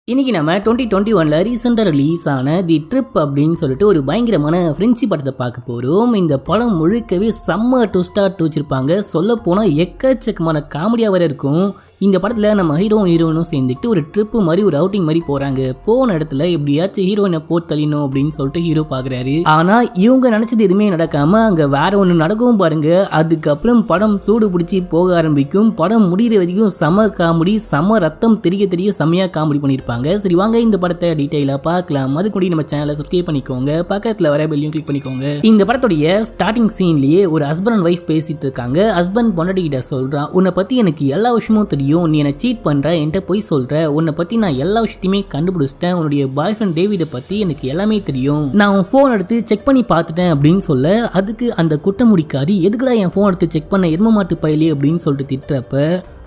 இன்னைக்கு நம்ம 2021ல ரீசெண்டா ரிலீஸ் ஆன தி ட்ரிப் அப்படின்னு சொல்லிட்டு ஒரு பயங்கரமான ஃப்ரெண்ட்ஷிப் படத்தை பார்க்க போறோம். இந்த படம் முழுக்கவே செம்ம ட்விஸ்டா வச்சிருப்பாங்க. சொல்ல போனா எக்கச்சக்கமான காமெடியா வர இருக்கும். இந்த படத்துல நம்ம ஹீரோயினும் சேர்ந்துட்டு ஒரு ட்ரிப் மாதிரி ஒரு அவுட்டிங் மாதிரி போறாங்க. போன இடத்துல எப்படியாச்சும் ஹீரோயினை போட்டு தள்ளினோம் அப்படின்னு சொல்லிட்டு ஹீரோ பாக்குறாரு. ஆனா இவங்க நினைச்சது எதுவுமே நடக்காம அங்க வேற ஒண்ணு நடக்கவும் பாருங்க. அதுக்கப்புறம் படம் சூடு பிடிச்சி போக ஆரம்பிக்கும். படம் முடிகிற வரைக்கும் செம காமெடி, செம ரத்தம் தெரிய செம்மையா காமெடி பண்ணிருப்பாங்க. சரி வாங்க இந்த படத்தை டீடைலா பார்க்கலாம். அதுக்கு முன்னாடி நம்ம சேனலை சப்ஸ்கிரைப் பண்ணிக்கோங்க, பக்கத்துல வர பெல்லையும் கிளிக் பண்ணிக்கோங்க. இந்த படத்துடைய ஸ்டார்டிங் சீன்லயே ஒரு ஹஸ்பண்ட் அண்ட் வைஃப் பேசிட்டு இருக்காங்க. ஹஸ்பண்ட் பொண்டாட்டி கிட்ட சொல்றான், உன்னை பத்தி எனக்கு எல்லா விஷயமும் தெரியும், நீ என்ன சீட் பண்ற, என்கிட்ட போய் சொல்ற, உன்னை பத்தி நான் எல்லா விஷயத்தையுமே கண்டுபிடிச்சிட்டேன், உன்னுடைய பாய் ஃப்ரெண்ட் டேவிட பத்தி எனக்கு எல்லாமே தெரியும், நான் உன் போன் எடுத்து செக் பண்ணி பார்த்துட்டேன் அப்படின்னு சொல்ல, அதுக்கு அந்த குட்டமுடிக்காரி எதுக்குடா என் போன் எடுத்து செக் பண்ண எரும மாட்டு பயிலே அப்படின்னு சொல்லிட்டு திட்டுறப்ப,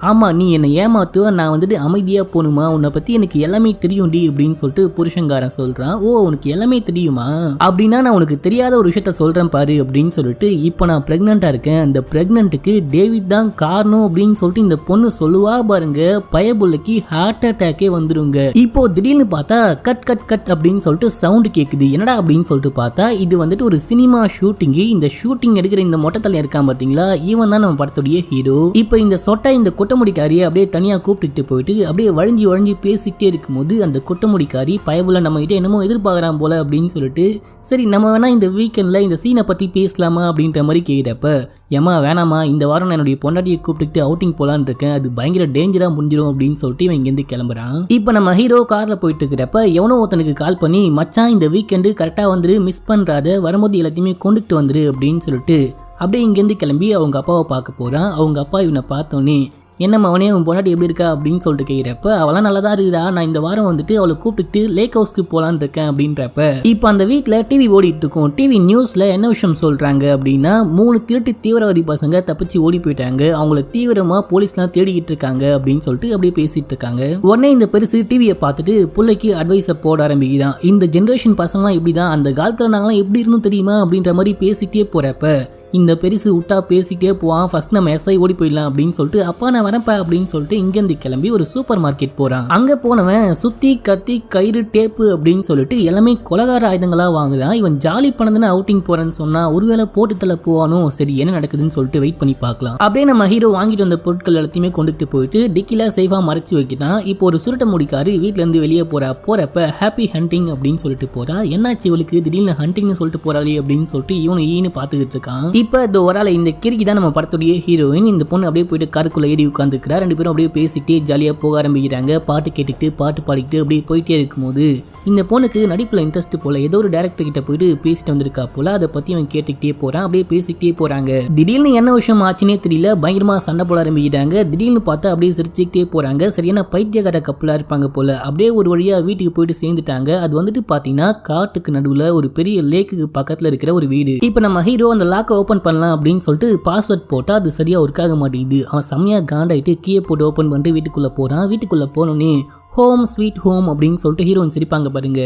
ஆமா நீ என்னை ஏமாத்துவ, நான் வந்துட்டு அமைதியா போகணுமா, உன்னை பத்தி எனக்கு எல்லாமே தெரியும்டி அப்படின்னு சொல்லிட்டு புருஷங்காரன் சொல்றான். ஓ உனக்கு எல்லாமே தெரியுமா, அப்படின்னா நான் உனக்கு தெரியாத ஒரு விஷயத்த சொல்றேன் பாரு அப்படின்னு சொல்லிட்டு, இப்போ நான் பிரெக்னெண்டா இருக்கேன், அந்த பிரெக்னென்ட்டுக்கு டேவிட் தான் காரணம் அப்படின்னு சொல்லிட்டு இந்த பொண்ணு சொல்லுவா பாருங்க. பயபுள்ளைக்கு ஹார்ட் அட்டாக்கே வந்துருங்க. இப்போ திடீர்னு பார்த்தா கட் கட் கட் அப்படின்னு சொல்லிட்டு சவுண்ட் கேக்குது. என்னடா அப்படின்னு சொல்லிட்டு பார்த்தா இது வந்துட்டு ஒரு சினிமா ஷூட்டிங். இந்த ஷூட்டிங் எடுக்கிற இந்த மொட்டை தலை இருக்கான் பாத்தீங்களா, இவன் தான் நம்ம படத்துடைய ஹீரோ. இப்போ இந்த சொட்டை இந்த கொட்டமுடிக்காரியை அப்படியே தனியா கூப்பிட்டு போயிட்டு அப்படியே வழிஞ்சு பேசிக்கிட்டே இருக்கும்போது அந்த கொட்டமுடிக்காரி பயபுள்ள நம்ம கிட்ட என்னமோ எதிர்பார்க்கறான் போல அப்படின்னு சொல்லிட்டு, சரி நம்ம வேணா இந்த வீக்கெண்ட்ல இந்த சீனை பத்தி பேசலாமா அப்படின்ற மாதிரி கேட்கிறப்ப, ஏமா வேணாமா, இந்த வாரம் நான் என்னுடைய பொண்டாட்டியை கூப்பிட்டு அவுட்டிங் போலான்னு இருக்கேன், அது பயங்கர டேஞ்சரா முடிஞ்சிடும் அப்படின்னு சொல்லிட்டு இவன் இங்கிருந்து கிளம்புறான். இப்போ நம்ம ஹீரோ கார்ல போயிட்டு இருக்கிறப்ப எவனோ ஒருத்தனுக்கு கால் பண்ணி, மச்சான் இந்த வீக்கெண்டு கரெக்டா வந்துரு, மிஸ் பண்றாத, வரும்போது எல்லாத்தையுமே கொண்டுட்டு வந்துரு அப்படின்னு சொல்லிட்டு அப்படியே இங்கேருந்து கிளம்பி அவங்க அப்பாவை பார்க்க போறான். அவங்க அப்பா இவனை பார்த்தோன்னே, என்னம்மா அவனே உன் பொண்டாட்டி எப்படி இருக்கா அப்படின்னு சொல்லிட்டு கேட்கிறப்ப, அவளாம் நல்லா தான் இருக்குடா, நான் இந்த வாரம் வந்துட்டு அவளை கூப்பிட்டு லேக் ஹவுஸ்க்கு போலான்னு இருக்கேன் அப்படின்றப்ப, இப்போ அந்த வீட்டில் டிவி ஓடிட்டு இருக்கும். டிவி நியூஸ்ல என்ன விஷயம் சொல்றாங்க அப்படின்னா, 3 திருட்டு தீவிரவாதி பசங்க தப்பிச்சு ஓடி போயிட்டாங்க, அவங்கள தீவிரமா போலீஸ்லாம் தேடிக்கிட்டு இருக்காங்க அப்படின்னு சொல்லிட்டு அப்படியே பேசிட்டு இருக்காங்க. உடனே இந்த பெருசு டிவியை பார்த்துட்டு பிள்ளைக்கு அட்வைஸை போட ஆரம்பிக்கிறான். இந்த ஜென்ரேஷன் பசங்கலாம் இப்படிதான், அந்த காலத்துல நாங்களாம் எப்படி இருந்தும் தெரியுமா அப்படின்ற மாதிரி பேசிட்டே போறப்ப இந்த பெருசு விட்டா பேசிட்டே போவான். ஃபர்ஸ்ட் நம்ம எஸ்ஐ ஓடி போயிடலாம் அப்படின்னு சொல்லிட்டு, அப்பா நான் வரப்ப அப்படின்னு சொல்லிட்டு இங்கேருந்து கிளம்பி ஒரு சூப்பர் மார்க்கெட் போறான். அங்க போனவன் சுத்தி கத்தி கயிறு டேப்பு அப்படின்னு சொல்லிட்டு எல்லாமே கொலகார ஆயுதங்களா வாங்குறான். இவன் ஜாலி பண்ணதுன்னு அவுட்டிங் போறேன்னு சொன்னா ஒருவேளை போட்டு தள்ள போவானோ, சரி என்ன நடக்குதுன்னு சொல்லிட்டு வெயிட் பண்ணி பார்க்கலாம். அப்படியே நம்ம ஹீரோ வாங்கிட்டு வந்த பொருட்கள் எல்லாத்தையுமே கொண்டுட்டு போயிட்டு டிக்கில சேஃபா மறைச்சு வைக்கிட்டான். இப்போ ஒரு சுருட்ட முடிக்காரு வீட்டுல இருந்து வெளியே போறப்ப ஹாப்பி ஹண்டிங் அப்படின்னு சொல்லிட்டு போறா. என்னாச்சு இவளுக்கு திடீர்னு ஹண்டிங்னு சொல்லிட்டு போறாளே அப்படின்னு சொல்லிட்டு இவனு ஈன்னு பாத்துக்கிட்டு இருக்கான். இப்போ இந்த ஒரு ஆள் இந்த கிறுக்கி தான் நம்ம படத்துடைய ஹீரோயின். இந்த பொண்ணு அப்படியே போயிட்டு காருக்குள்ள ஏறி உட்காந்துக்கிறா. 2 பேரும் அப்படியே பேசிக்கிட்டே ஜாலியா போக ஆரம்பிக்கிறாங்க. பாட்டு கேட்டுக்கிட்டு பாட்டு பாடிக்கிட்டு அப்படியே போயிட்டே இருக்கும்போது இந்த பொண்ணுக்கு நடிப்புல இன்ட்ரெஸ்ட் போல, ஏதோ ஒரு டைரக்டர் கிட்ட போயிட்டு பேசிட்டு வந்திருக்கா போல. அதை பத்தி அவன் கேட்டுக்கிட்டே போறான். அப்படியே பேசிக்கிட்டே போறாங்க. திடீர்னு என்ன விஷயம் ஆச்சுன்னே தெரியல, பயங்கரமா சண்டை போட ஆரம்பிக்கிறாங்க. திடீர்னு பார்த்தா அப்படியே சிரிச்சுக்கிட்டே போறாங்க. சரியான பைத்தியக்கார கப்பலா இருப்பாங்க போல. அப்படியே ஒரு வழியா வீட்டுக்கு போயிட்டு சேர்ந்துட்டாங்க. அது வந்துட்டு பாத்தீங்கன்னா காட்டுக்கு நடுவுல ஒரு பெரிய லேக்குக்கு பக்கத்துல இருக்கிற ஒரு வீடு. இப்ப நம்ம ஹீரோ அந்த லாக்கை ஓபன் பண்ணலாம் அப்படின்னு சொல்லிட்டு பாஸ்வேர்ட் போட்டா அது சரியா ஒர்க் ஆக மாட்டேங்குது. அவன் செம்மையா காண்டாயிட்டு கீயை போட்டு ஓபன் பண்ணிட்டு வீட்டுக்குள்ள போறான். வீட்டுக்குள்ள போனோடனே ஹோம் ஸ்வீட் ஹோம் அப்படின்னு சொல்லிட்டு ஹீரோயின் சிரிப்பாங்க பாருங்க.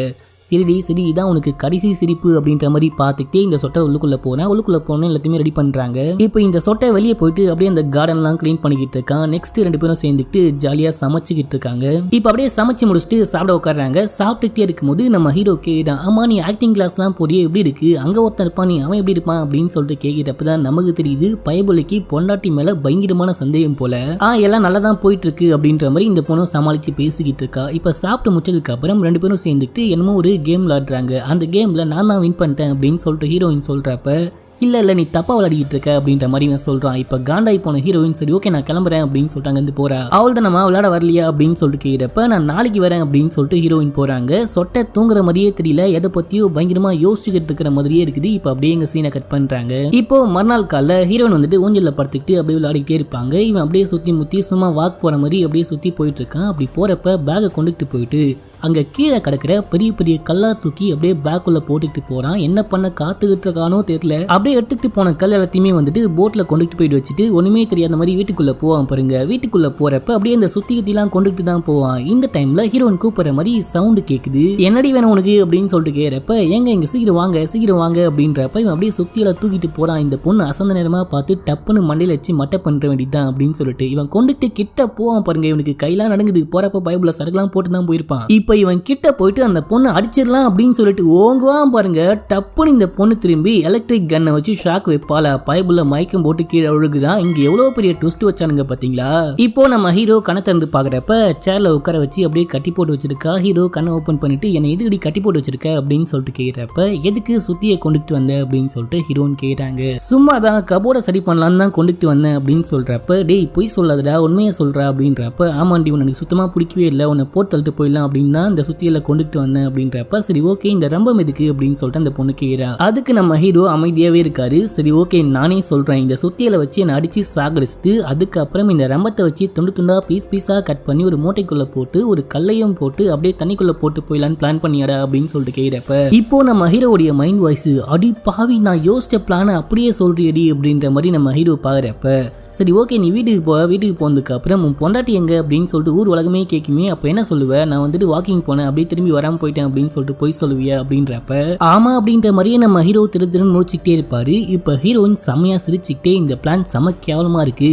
சரி இதான் உனக்கு கடைசி சிரிப்பு அப்படின்ற மாதிரி பார்த்துக்கிட்டே இந்த சொட்டை உள்ளுக்குள்ள போனேன் எல்லாத்தையுமே ரெடி பண்றாங்க. இப்போ இந்த சொட்டை வெளியே போயிட்டு அப்படியே அந்த கார்டன்லாம் கிளீன் பண்ணிக்கிட்டு இருக்கான். நெக்ஸ்ட் 2 பேரும் சேர்ந்துக்கிட்டு ஜாலியா சமைச்சுக்கிட்டு இருக்காங்க. இப்போ அப்படியே சமைச்சு முடிச்சுட்டு சாப்பிட உட்காடுறாங்க. சாப்பிட்டுக்கிட்டே இருக்கும்போது நம்ம ஹீரோ கேட்கிறான், ஆமா நீ ஆக்டிங் கிளாஸ்லாம் போறியே எப்படி இருக்கு, அங்க ஒருத்தன் இருப்பான் நீ அவன் எப்படி இருப்பான் அப்படின்னு சொல்லிட்டு கேட்கிறப்பதான் நமக்கு தெரியுது பயபுலைக்கு பொண்டாட்டி மேல பயங்கரமான சந்தேகம் போல. எல்லாம் நல்லா தான் போயிட்டு இருக்கு அப்படின்ற மாதிரி இந்த பொண்ணு சமாளிச்சு பேசிக்கிட்டு இருக்கா. இப்போ சாப்பிட்டு முடிச்சதுக்கு அப்புறம் 2 பேரும் சேர்ந்துக்கிட்டு என்னமோ ஒரு கேம் விளையாடுறாங்க. அந்த கேம்ல நான் தான் வின் பண்ணிட்டேன் அப்படின்னு சொல்லிட்டு ஹீரோயின் சொல்றப்ப, இல்ல நீ தப்பா விளையாடிட்டு இருக்க அப்படின்ற மாதிரி நான் சொல்றான். இப்ப காண்டாய் போன ஹீரோயின் சரி ஓகே நான் கிளம்புறேன் அப்படின்னு சொல்லிட்டு அங்கிருந்து போறா. அவள் தான் நம்ம விளையாட வரலையா அப்படின்னு சொல்லிட்டு கேட்கிறப்ப, நான் நாளைக்கு வரேன் அப்படின்னு சொல்லிட்டு ஹீரோயின் போறாங்க. சொட்டை தூங்குற மாதிரியே தெரியல, எதை பத்தியோ பயங்கரமா யோசிச்சுக்கிட்டு இருக்கிற மாதிரியே இருக்குது. இப்ப அப்படியே எங்க சீனை கட் பண்றாங்க. இப்போ மறுநாள் காலைல ஹீரோயின் வந்துட்டு ஊஞ்சல்ல படுத்துக்கிட்டு அப்படியே விளையாடிட்டே இருப்பாங்க. இவன் அப்படியே சுத்தி முத்தி சும்மா வாக் போற மாதிரி அப்படியே சுத்தி போயிட்டு இருக்கான். அப்படி போறப்ப பேகை கொண்டுட்டு போயிட்டு அங்க கீழே கிடக்கிற பெரிய பெரிய கல்லா தூக்கி அப்படியே பேக்குள்ள போட்டுக்கிட்டு போறான். என்ன பண்ண காத்துக்கிட்டு இருக்கானோ தெரியல. அப்படியே எடுத்துக்கிட்டு போன கல் எல்லாத்தையுமே வந்துட்டு போட்ல கொண்டுட்டு போயிட்டு வச்சுட்டு ஒண்ணுமே தெரியாத மாதிரி வீட்டுக்குள்ள போவான் பாருங்க. வீட்டுக்குள்ள போறப்ப அப்படியே அந்த சுத்தி கத்திலாம் கொண்டுட்டு தான் போவான். இந்த டைம்ல ஹீரோயின் கூப்பிடுற மாதிரி சவுண்ட் கேக்குது. என்னடி வேணும் உனக்கு அப்படின்னு சொல்லிட்டு கேட்கிறப்ப ஏங்க இங்க சீக்கிரம் வாங்க அப்படின்றப்ப இவன் அப்படியே சுத்தியில தூக்கிட்டு போறான். இந்த பொண்ணு அசந்த நேரமா பார்த்து டப்புன்னு மண்டையில வச்சு மட்டை பண்ற வேண்டியதான் அப்படின்னு சொல்லிட்டு இவன் கொண்டுட்டு கிட்ட போவான் பாருங்க. இவனுக்கு கையெல்லாம் நடங்குது. போறப்ப பைபிள்ல சரக்குலாம் போட்டு தான் போயிருப்பான். இப்ப இவன் கிட்ட போயிட்டு அந்த பொண்ணு அடிச்சிடலாம் அப்படின்னு சொல்லிட்டு ஓங்குவான் பாருங்க. டப்புன்னு இந்த பொண்ணு திரும்பி எலக்ட்ரிக் கன்னை வச்சு ஷாக் வைப்பால. பைபிள்ல மயக்கம் போட்டு கீழே ஒழுகுதான். இங்க எவ்வளவு பெரிய ட்விஸ்ட் வச்சானுங்க பாத்தீங்களா. இப்போ நம்ம ஹீரோ கண்ணை திறந்து பாக்குறப்ப சேர்ல உட்கார வச்சு அப்படியே கட்டி போட்டு வச்சிருக்கா. ஹீரோ கண்ணை ஓபன் பண்ணிட்டு என்ன எதுக்கடி கட்டி போட்டு வச்சிருக்க அப்படின்னு சொல்லிட்டு கேட்கிறப்ப எதுக்கு சுத்தியை கொண்டுட்டு வந்த அப்படின்னு சொல்லிட்டு ஹீரோன் கேட்டாங்க. சும்மா தான் கபோர்டை சரி பண்ணலான்னு தான் கொண்டுட்டு வந்தேன் அப்படின்னு சொல்றப்ப டேய் பொய் சொல்லாதடா உண்மையை சொல்றா அப்படின்றப்ப ஆமாண்டி உனக்கு சுத்தமா பிடிக்கவே இல்லை, உன்னை போட்டு தள்ளிட்டு போயிடலாம் அப்படின்னு தான் இந்த சுத்தியில கொண்டுட்டு வந்தேன் அப்படின்றப்ப சரி ஓகே இந்த ரம்பம் எதுக்கு அப்படின்னு சொல்லிட்டு அந்த பொண்ணு கேட்கிறா. அதுக்கு நம்ம ஹீரோ அமைதியாவே இருக்காரு. சரி ஓகே நானே சொல்றேன், இந்த சுத்தியில வச்சு என்ன அடிச்சு சாகடிச்சுட்டு அதுக்கப்புறம் இந்த ரம்பத்தை வச்சு துண்டு துண்டா பீஸா கட் பண்ணி ஒரு மூட்டைக்குள்ள போட்டு ஒரு கல்லையும் போட்டு அப்படியே தண்ணிக்குள்ள போட்டு போயிடலான்னு பிளான் பண்ணியாடா அப்படின்னு சொல்லிட்டு கேட்கிறப்ப இப்போ நம்ம ஹீரோடைய மைண்ட் வாய்ஸ் அடி பாவி நான் யோசிச்ச பிளான அப்படியே சொல்றியடி அப்படின்ற மாதிரி நம்ம ஹீரோ பாக்குறப்ப சரி ஓகே நீ வீட்டுக்கு போனதுக்கு அப்புறம் உன் பொண்டாட்டி எங்க அப்படின்னு சொல்லிட்டு ஊர் உலகமே கேட்குமே அப்ப என்ன சொல்லுவேன், நான் வந்துட்டு வாக்கிங் போனேன் அப்படியே திரும்பி வராம போயிட்டேன் அப்படின்னு சொல்லிட்டு போய் சொல்லுவியா அப்படின்றப்ப ஆமா அப்படின்ற மாதிரியே நம்ம ஹீரோ திரு முடிச்சுக்கிட்டே இருப்பாரு. இப்ப ஹீரோயின் செம்மையா சிரிச்சுக்கிட்டே இந்த பிளான் செம கேவலமா இருக்கு,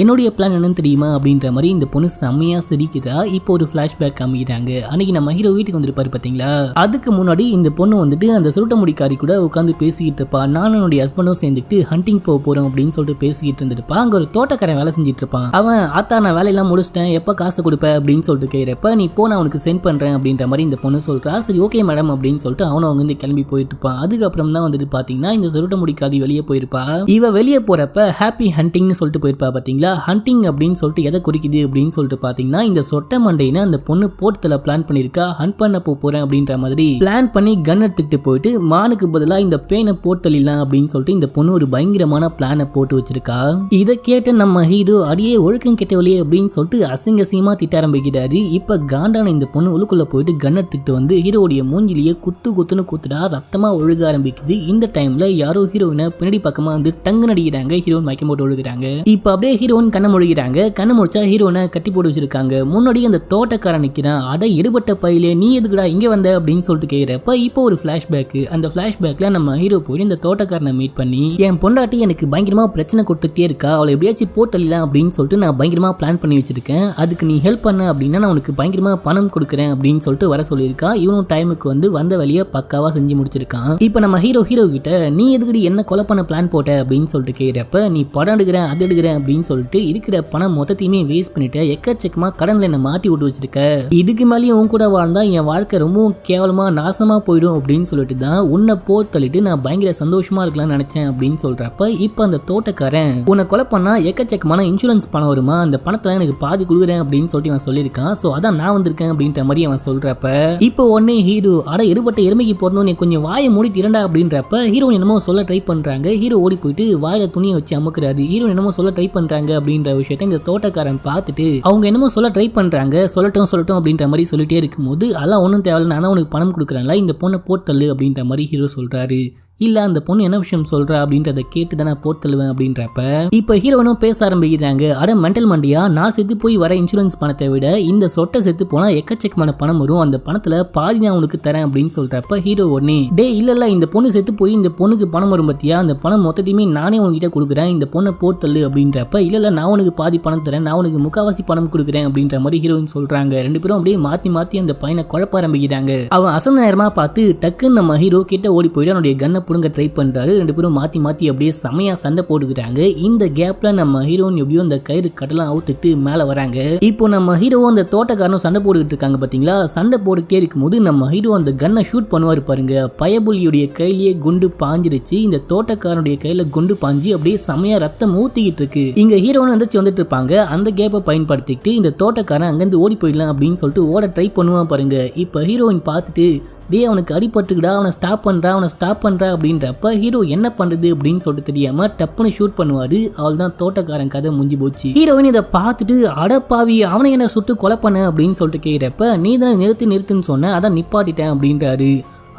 என்னுடைய பிளான் என்னன்னு தெரியுமா அப்படின்ற மாதிரி இந்த பொண்ணு செம்மையா சிரிக்கிறா. இப்போ ஒரு பிளாஷ்பேக் காமிக்கிறாங்க. அன்னைக்கு நம்ம ஹீரோ வீட்டுக்கு வந்திருப்பாரு பாத்தீங்களா. அதுக்கு முன்னாடி இந்த பொண்ணு வந்துட்டு அந்த சுருட்ட முடிக்காரி கூட உட்காந்து பேசிக்கிட்டு இருப்பா. நானும் என்னுடைய ஹஸ்பண்டும் சேர்ந்துட்டு ஹண்டிங் போறோம் அப்படின்னு சொல்லிட்டு பேசிக்கிட்டு இருந்திருப்பா. அங்க ஒரு தோட்டக்காரன் வேலை செஞ்சுட்டு இருப்பான். அவன் ஆத்தா நான் வேலையெல்லாம் முடிச்சிட்டேன் எப்ப காசு கொடுப்ப அப்படின்னு சொல்லிட்டு கேட்கிறப்ப நீ போ நான் உனக்கு சென்ட் பண்றேன் அப்படின்ற மாதிரி இந்த பொண்ணு சொல்றா. சரி ஓகே மேடம் அப்படின்னு சொல்லிட்டு அவனும் அவங்க வந்து கிளம்பி போயிட்டு இருப்பான். அதுக்கப்புறம் தான் வந்துட்டு பாத்தீங்கன்னா இந்த சுருட்ட முடிக்காரி வெளியே போயிருப்பா. இவ வெளியே போறப்ப ஹாப்பி ஹண்டிங்னு சொல்லிட்டு போயிருப்பா பாத்தீங்களா. ஹண்டிங் அப்படின்னு சொல்லிட்டு எதை குறிக்குது அப்படின்னு சொல்லிட்டு பாத்தீங்கன்னா இந்த சொட்ட மண்டையின அந்த பொண்ணு போர்ட்ல பிளான் பண்ணிருக்கா. ஹண்ட் பண்ண போறேன் அப்படின்ற மாதிரி பிளான் பண்ணி கன் எடுத்துக்கிட்டு போயிட்டு மானுக்கு பதிலா இந்த பேனை போர்த்தலாம் அப்படின்னு சொல்லிட்டு இந்த பொண்ணு ஒரு பயங்கரமான பிளானை போட்டு வச்சிருக்கா. இதை கேட்ட நம்ம ஹீரோ அடியே ஒழுக்கம் கெட்டவளியே அப்படின்னு சொல்லிட்டு அசிங்கமா திட்ட ஆரம்பிக்கிறாரு. இப்ப காண்டான இந்த பொண்ணு உள்ளுக்குள்ள போயிட்டு கன் எடுத்துக்கிட்டு வந்து ஹீரோடைய மூஞ்சிலேயே குத்துன்னு குத்துடா ரத்தமா ஒழுக ஆரம்பிக்குது. இந்த டைம்ல யாரோ ஹீரோயினை பின்னாடி பக்கமா வந்து டங்கு நடிக்கிறாங்க. ஹீரோயின் மயக்கம் போட்டு ஒழுகுறாங்க. இப்ப அப்படியே ஹீரோயின் கண்ணை முழுகிறாங்க. கண்ணை முடிச்சா ஹீரோனை கட்டி போட்டு வச்சிருக்காங்க. முன்னாடி அந்த தோட்டக்காரன் நிக்கிறான். அட எடுபட்ட பையிலே நீ எதுக்குடா இங்க வந்த அப்படின்னு சொல்லிட்டு கேக்குறப்ப இப்போ ஒரு பிளாஷ்பேக். அந்த பிளாஷ்பேக்ல நம்ம ஹீரோ போய் இந்த தோட்டக்காரனை மீட் பண்ணி என் பொண்டாட்டி எனக்கு பயங்கரமா பிரச்சனை கொடுத்துட்டே இருக்கா, அவளை எப்படியாச்சும் போட்டலாம் அப்படின்னு சொல்லிட்டு நான் பயங்கரமா பிளான் பண்ணி வச்சிருக்கேன், அதுக்கு நீ ஹெல்ப் பண்ண அப்படின்னா நான் உனக்கு பயங்கரமா பணம் கொடுக்குறேன் அப்படின்னு சொல்லிட்டு வர சொல்லியிருக்கா. இவனும் டைமுக்கு வந்து வந்த வழியை பக்காவா செஞ்சு முடிச்சிருக்கான். இப்ப நம்ம ஹீரோ கிட்ட நீ எதுக்கு என்ன கொலை பண்ண பிளான் போட்ட அப்படின்னு சொல்லிட்டு கேக்குறப்ப நீ படம் எடுக்கிறேன் அது எடுக்கிறேன் அப்படின்னு சொல்லிட்டு இருக்கிற பணம் மொத்தத்தையுமே வேஸ்ட் பண்ணிட்டு எக்கச்சக்கமா கடன்ல என்ன மாட்டி விட்டு வச்சிருக்க, இதுக்கு மேலேயும் உன் கூட வாழ்ந்தா என் வாழ்க்கை ரொம்பவும் கேவலமா நாசமா போயிடும் அப்படின்னு சொல்லிட்டு தான் உன்னை போர் தள்ளிட்டு நான் பயங்கர சந்தோஷமா இருக்கலாம்னு நினைச்சேன் அப்படின்னு சொல்றப்ப இப்ப அந்த தோட்டக்காரன் உன்னை கொலை பண்ணா எக்கச்சக்கமான இன்சூரன்ஸ் பணம் வருமா, அந்த பணத்துல எனக்கு பாதி கொடுக்குறேன் அப்படின்னு சொல்லிட்டு அவன் சொல்லியிருக்கான். சோ அதான் நான் வந்திருக்கேன் அப்படின்ற மாதிரி அவன் சொல்றப்ப இப்போ உடனே ஹீரோ அட எடுபட்ட எருமைக்கு போறணும் கொஞ்சம் வாயை மூடிட்டு இரண்டா அப்படின்றப்ப ஹீரோ என்னமோ சொல்ல ட்ரை பண்றாங்க. ஹீரோ ஓடி போயிட்டு வாயில துணியை வச்சு அமுக்குறாரு. ஹீரோ என்னமோ சொல்ல ட்ரை பண்றாங்க அப்படின்ற விஷயத்தை இந்த தோட்டக்காரன் பார்த்துட்டு அவங்க என்னமோ சொல்ல ட்ரை பண்றாங்க. சொல்லட்டும் அப்படின்ற மாதிரி சொல்லிட்டே இருக்கும்போது அதெல்லாம் ஒன்றும் தேவையில்லை, நான் தான் உனக்கு பணம் கொடுக்குறேன்ல இந்த பொண்ணை போட்டல்லு அப்படின்ற மாதிரி ஹீரோ சொல்றாரு. இல்ல அந்த பொண்ணு என்ன விஷயம் சொல்றா அப்படின்றத கேட்டு தான் நான் போட்டு தள்ளுவேன் அப்படின்றப்ப இப்ப ஹீரோனும் பேச ஆரம்பிக்கிறாங்க. அட மெண்டல் மண்டியா, நான் செத்து போய் வர இன்சூரன்ஸ் பணத்தை விட இந்த சொட்டை செத்து போனா எக்கச்சக்கமான பணம் வரும், அந்த பணத்துல பாதி நான் உனக்கு தரேன் அப்படின்னு சொல்றப்ப ஹீரோ உடனே டே இல்ல இந்த பொண்ணு செத்து போய் இந்த பொண்ணுக்கு பணம் வரும் பத்தியா, அந்த பணம் மொத்தத்தையுமே நானே உங்ககிட்ட கொடுக்குறேன், இந்த பொண்ணை போட்டு தள்ளு அப்படின்றப்ப இல்ல நான் உனக்கு பாதி பணம் தரேன், நான் உனக்கு முக்காவாசி பணம் கொடுக்குறேன் அப்படின்ற மாதிரி ஹீரோயின் சொல்றாங்க. ரெண்டு பேரும் அப்படியே மாத்தி அந்த பையனை குழப்ப ஆரம்பிக்கிறாங்க. அவன் அசந்த நேரமா பார்த்து டக்குன்னு நம்ம ஹீரோ கிட்ட ஓடி போயிட்டு அவனுடைய கன்னை புடுங்க ட்ரை பண்றாரு. ரெண்டு பேரும் மாத்தி அப்படியே செமையா சண்டை போட்டுக்கிறாங்க. இந்த கேப்ல நம்ம ஹீரோயின் எப்படியோ இந்த கயிறு கட்டலாம் அவுத்துட்டு மேல வராங்க. இப்போ நம்ம ஹீரோ அந்த தோட்டக்காரனும் சண்டை போட்டுக்கிட்டு இருக்காங்க பாத்தீங்களா. சண்டை போட்டுக்கிட்டே இருக்கும்போது நம்ம ஹீரோ அந்த கன்னை ஷூட் பண்ணுவாரு பாருங்க. பயபுலியுடைய கையிலேயே குண்டு பாஞ்சிருச்சு. இந்த தோட்டக்காரனுடைய கையில குண்டு பாஞ்சி அப்படியே செமையா ரத்தம் ஊத்திக்கிட்டு இருக்கு. இங்க ஹீரோன்னு வந்துட்டு இருப்பாங்க. அந்த கேப்பை பயன்படுத்திக்கிட்டு இந்த தோட்டக்காரன் அங்கிருந்து ஓடி போயிடலாம் அப்படின்னு சொல்லிட்டு ஓட ட்ரை பண்ணுவான் பாருங்க. இப்ப ஹீரோயின் பார்த்துட்டு டே அவனுக்கு அடிபட்டுக்குடா, அவனை ஸ்டாப் பண்றா அப்படின்றப்ப ஹீரோ என்ன பண்றது அப்படின்னு சொல்லிட்டு தெரியாம டப்புன்னு ஷூட் பண்ணுவாரு. அவள் தான் தோட்டக்காரன் கதை முடிஞ்சு போச்சு. ஹீரோயின் இதை பார்த்துட்டு அடப்பாவி அவனை என்ன சுட்டு கொலை பண்ண அப்படின்னு சொல்லிட்டு கேட்கிறப்ப நீ தானே நிறுத்துன்னு சொன்ன, அதான் நிப்பாட்டிட்டேன் அப்படின்றாரு.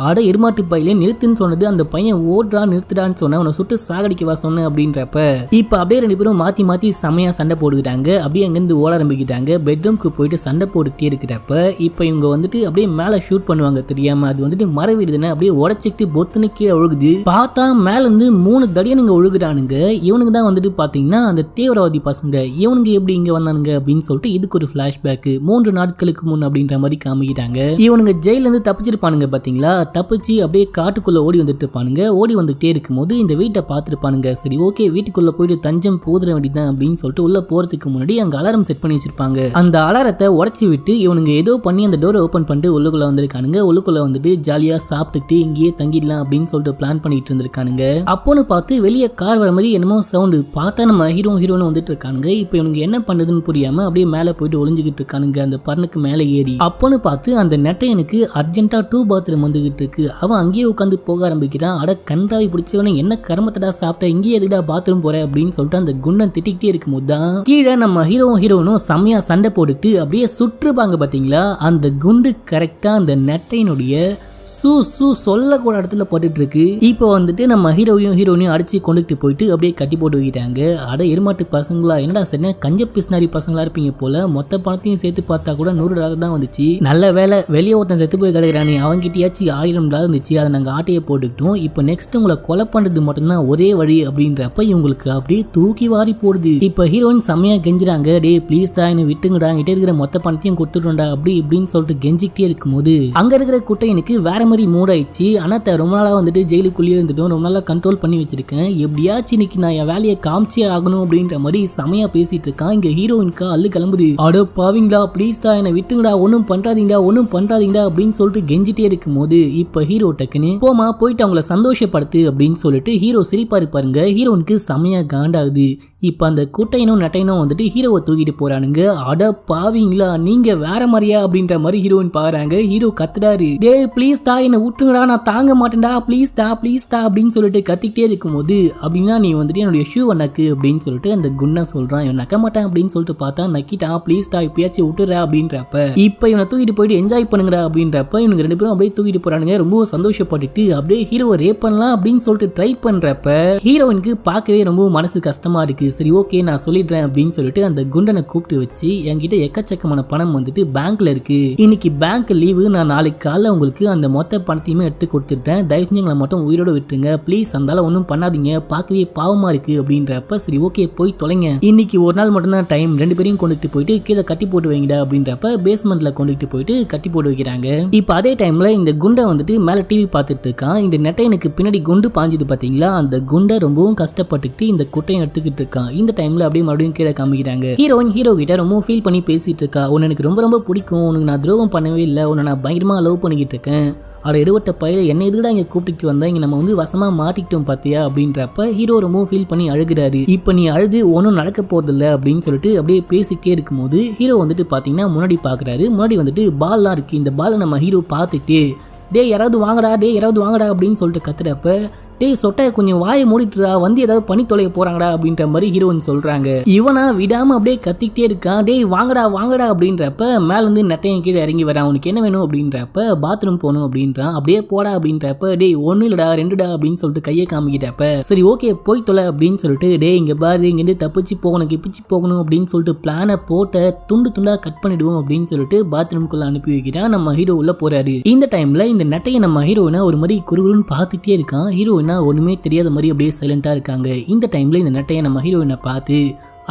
ஆட எருமாட்டு பையில நிறுத்துன்னு சொன்னது அந்த பையன் ஓடுறா நிறுத்துடான்னு சொன்ன, அவனை சுட்டு சாகடிக்கவா சொன்ன அப்படின்றப்ப இப்ப அப்படியே ரெண்டு பேரும் மாத்தி செமையா சண்டை போட்டுக்கிட்டாங்க. அப்படியே அங்கிருந்து ஓட ஆரம்பிக்கிட்டாங்க. பெட்ரூம்க்கு போயிட்டு சண்டை போட்டுக்கிட்டே இருக்கிறப்ப இப்ப இவங்க வந்துட்டு அப்படியே மேல ஷூட் பண்ணுவாங்க தெரியாம, அது வந்துட்டு மரவீடுதானே அப்படியே உடச்சிக்கிட்டு பொத்துன்னு கீழே ஒழுகுது. பார்த்தா மேல இருந்து 3 தடியனுங்க ஒழுகுறானுங்க. இவனுக்கு தான் வந்துட்டு பாத்தீங்கன்னா அந்த தீவிரவாதி பசங்க. இவனுங்க எப்படி இங்க வந்தானுங்க அப்படின்னு சொல்லிட்டு இதுக்கு ஒரு பிளாஷ்பேக் 3 நாட்களுக்கு முன் அப்படின்ற மாதிரி காமிக்கிறாங்க. இவனுங்க ஜெயில இருந்து தப்பிச்சிருப்பானுங்க பாத்தீங்களா, தப்பிச்சு அப்படியே காட்டுக்குள்ள ஓடி வந்துட்டு இருப்பானுங்க. ஓடி வந்துட்டே இருக்கும்போது இந்த வீட்டை பார்த்துருப்பானுங்க. சரி ஓகே வீட்டுக்குள்ள போயிட்டு தஞ்சம் போதுற வேண்டியதான் அப்படின்னு சொல்லிட்டு உள்ள போறதுக்கு முன்னாடி அங்க அலாரம் செட் பண்ணி வச்சிருப்பாங்க. அந்த அலாரத்தை உடச்சி விட்டு இவனுங்க ஏதோ பண்ணி அந்த டோரை ஓபன் பண்ணிட்டு உள்ளுக்குள்ள வந்திருக்கானுங்க. உள்ளுக்குள்ள வந்துட்டு ஜாலியா சாப்பிட்டுட்டு இங்கேயே தங்கிடலாம் அப்படின்னு சொல்லிட்டு பிளான் பண்ணிட்டு இருந்திருக்கானுங்க. அப்போன்னு பார்த்து வெளியே கார் வர மாதிரி என்னமோ சவுண்டு பார்த்தா நம்ம ஹீரோன்னு வந்துட்டு இருக்கானுங்க. இப்போ இவனுக்கு என்ன பண்ணுதுன்னு புரியாம அப்படியே மேல போயிட்டு ஒளிஞ்சுக்கிட்டு இருக்கானுங்க அந்த பர்னுக்கு மேல ஏறி. அப்போன்னு பார்த்து அந்த நெட்டையனுக்கு அர்ஜென்ட்டா 2 பாத்ரூம் வந்துகிட்டு இருக்கு. அவன் அங்கேயே உட்காந்து போக ஆரம்பிக்கிறான். அட கண்டாவி பிடிச்சவன என்ன கர்மத்தடா சாப்பிட்ட, இங்கே எதுடா பாத்ரூம் போற அப்படின்னு சொல்லிட்டு அந்த குண்டன் திட்டிக்கிட்டே இருக்கும்போது தான் கீழே நம்ம ஹீரோனும் செம்மையா சண்டை போட்டுட்டு அப்படியே சுற்றுப்பாங்க பாத்தீங்களா. அந்த குண்டு கரெக்டா அந்த நெட்டையினுடைய சொல்லக்கூட இடத்துல போட்டுட்டு இருக்கு. இப்போ வந்துட்டு நம்ம ஹீரோயினையும் அடிச்சு கொண்டுட்டு போயிட்டு அப்படியே கட்டி போட்டு வைக்கிறாங்க. அட எருமாட்டு பசங்களா, என்னடா சரியா கஞ்ச பிஸ்னாரி பசங்களா இருப்பீங்க போல. மொத்த பணத்தையும் சேர்த்து பார்த்தா கூட $100 தான் வந்துச்சு. நல்ல வேலை வெளியே ஒருத்தன் செத்து போய் கிடைக்கிறானே, அவங்கிட்டயாச்சும் $1000 இருந்துச்சு. அதை நாங்க ஆட்டையை போட்டுக்கிட்டோம். இப்போ நெக்ஸ்ட் உங்களை கொலை பண்றது மட்டும்தான் ஒரே வழி அப்படின்றப்ப இவங்களுக்கு அப்படியே தூக்கி வாரி போடுது. இப்போ ஹீரோயின் செம்மையா கெஞ்சுறாங்க. டே ப்ளீஸ் டா என்ன விட்டுங்கடா, கிட்ட இருக்கிற மொத்த பணத்தையும் கொடுத்துட்டோம்டா அப்படி இப்படின்னு சொல்லிட்டு கெஞ்சிக்கிட்டே இருக்கும்போது அங்க இருக்கிற குட்டையனுக்கு வேற மாதிரி மூட் ஆயிடுச்சு. ஆனா ரொம்ப நாளா வந்துட்டு ஜெயிலுக்குள்ளேயே இருந்துட்டோம், ரொம்ப நாளா கண்ட்ரோல் பண்ணி வச்சிருக்கேன், எப்படியாச்சும் இன்னைக்கு நான் என் வேலையை காமிச்சே ஆகணும் அப்படின்ற மாதிரி செமையா பேசிட்டு இருக்கான். இங்க ஹீரோயின்கா அள்ளு கிளம்புது. அட பாவிங்களா ப்ளீஸ்டா என்ன விட்டுங்கடா, ஒன்னும் பண்றாதீங்கடா அப்படின்னு சொல்லிட்டு கெஞ்சிட்டே இருக்கும் போது இப்ப ஹீரோ டக்குன்னு போமா போயிட்டு அவங்கள சந்தோஷப்படுத்து அப்படின்னு சொல்லிட்டு ஹீரோ சிரிப்பா இருப்பாருங்க. ஹீரோனுக்கு செமையா காண்டாகுது. இப்ப அந்த குட்டையனும் நட்டையனும் வந்துட்டு ஹீரோவை தூக்கிட்டு போறானுங்க. அட பாவிங்களா நீங்க வேற மாதிரியா அப்படின்ற மாதிரி ஹீரோயின் பாக்குறாங்க. ஹீரோ கத்துறாரு, டே ப்ளீஸ் டா என்ன விட்டுங்கடா, நான் தாங்க மாட்டேன்டா, ப்ளீஸ் டா அப்படின்னு சொல்லிட்டு கத்திக்கிட்டே இருக்கும்போது அப்படின்னா நீ வந்துட்டு என்னுடைய ஷூவை நக்கு அப்படின்னு சொல்லிட்டு அந்த குண்ணா சொல்றான். இவன் நக்க மாட்டான் அப்படின்னு சொல்லிட்டு பார்த்தா நக்கிட்டான். ப்ளீஸ் டா இப்பயாச்சும் விட்டுற அப்படின்றப்ப இப்ப இவனை தூக்கிட்டு போயிட்டு என்ஜாய் பண்ணுங்கடா அப்படின்றப்ப இவனுக்கு 2 பேரும் அப்படியே தூக்கிட்டு போறானுங்க. ரொம்ப சந்தோஷப்பட்டுட்டு அப்படியே ஹீரோவை ரேப் பண்ணலாம் அப்படின்னு சொல்லிட்டு ட்ரை பண்றப்ப ஹீரோயினுக்கு பார்க்கவே ரொம்ப மனசு கஷ்டமா இருக்கு. சரி ஓகே நான் சொல்லிடுறேன் அப்படின்னு சொல்லிட்டு அந்த குண்டனை கூப்பிட்டு வச்சு என்கிட்ட எக்கச்சக்கமான பணம் வந்துட்டு பேங்க்ல இருக்கு, இன்னைக்கு பேங்க் லீவு, நான் நாளைக்கு காலைல உங்களுக்கு அந்த மொத்த பணத்தையுமே எடுத்து கொடுத்துட்டேன், தயவு செஞ்சு எங்களை மட்டும் உயிரோட விட்டுருங்க ப்ளீஸ், அந்தால ஒன்றும் பண்ணாதீங்க, பார்க்கவே பாவமா இருக்கு அப்படின்றப்ப சரி ஓகே போய் தொலைங்க, இன்னைக்கு ஒரு நாள் மட்டும்தான் டைம், 2 பேரையும் கொண்டுட்டு போயிட்டு கீழே கட்டி போட்டு வைங்கடா அப்படின்றப்ப பேஸ்மெண்ட்ல கொண்டுட்டு போயிட்டு கட்டி போட்டு வைக்கிறாங்க. இப்போ அதே டைம்ல இந்த குண்டை வந்துட்டு மேல டிவி பார்த்துட்டு இருக்கான். இந்த நெட்டையனுக்கு பின்னாடி குண்டு பாஞ்சுது பாத்தீங்களா, அந்த குண்டை ரொம்பவும் கஷ்டப்பட்டுக்கிட்டு இந்த குட்டையும் எடுத்துக்கிட்டு இருக்கான். இந்த டைம்ல அப்படியே மறுபடியும் கீழே காமிக்கிறாங்க. ஹீரோயின் ஹீரோ கிட்ட ரொம்ப ஃபீல் பண்ணி பேசிட்டு இருக்கா. உன்னை எனக்கு ரொம்ப பிடிக்கும், உனக்கு நான் துரோகம் பண்ணவே இல்லை, உன்னை நான் பயங்கரமா லவ் பண்ணிக்கிட்டு இருக்கேன், அவட எடுவட்ட பயில என்ன எதுக்குதான் இங்க கூப்பிட்டு வந்தா, இங்க நம்ம வந்து வசமா மாட்டிக்கிட்டோம் பாத்தியா அப்படின்றப்ப ஹீரோ ரொம்ப ஃபீல் பண்ணி அழுகிறாரு. இப்ப நீ அழுது ஒன்னும் நடக்க போறது இல்ல அப்படின்னு சொல்லிட்டு அப்படியே பேசிக்கிட்டே இருக்கும்போது ஹீரோ வந்துட்டு பாத்தீங்கன்னா முன்னாடி பாக்குறாரு. முன்னாடி வந்துட்டு பால்லாம் இருக்கு. இந்த பாலை நம்ம ஹீரோ பார்த்துட்டு டே யாராவது வாங்கடா அப்படின்னு சொல்லிட்டு கத்துறப்ப டேய் சொட்டைய கொஞ்சம் வாயை மூடிட்டுறா, வந்து ஏதாவது பண்ணி தொலைய போறாங்கடா அப்படின்ற மாதிரி ஹீரோயின் சொல்றாங்க. இவனா விடாம அப்படியே கத்திக்கிட்டே இருக்கான். டேய் வாங்கடா அப்படின்றப்ப மேல இருந்து நெட்டையன் கீழே இறங்கி வரான். உனக்கு என்ன வேணும் அப்படின்றப்ப பாத்ரூம் போகணும் அப்படின்றான். அப்படியே போடா அப்படின்றப்ப டேய் 1 இல்லடா 2டா அப்படின்னு சொல்லிட்டு கையை காமிக்கிட்டப்ப சரி ஓகே போய் தொலை அப்படின்னு சொல்லிட்டு டேய் இங்க பாரு இங்கிருந்து தப்பிச்சு போகணும் கிப்பிச்சு போகணும் அப்படின்னு சொல்லிட்டு பிளானை போட்ட துண்டா கட் பண்ணிடுவோம் அப்படின்னு சொல்லிட்டு பாத்ரூம்குள்ள அனுப்பி வைக்கிறான். நம்ம ஹீரோ உள்ள போறாரு. இந்த டைம்ல இந்த நெட்டையை நம்ம ஹீரோயினா ஒரு மாதிரி குறுகுறுன்னு பார்த்துட்டே இருக்கான். ஹீரோயினா ஒண்ணுமே தெரியாத மாதிரி அப்படியே சைலண்டா இருக்காங்க. இந்த டைம்ல இந்த நெட்டையை நம்ம ஹீரோயினை பார்த்து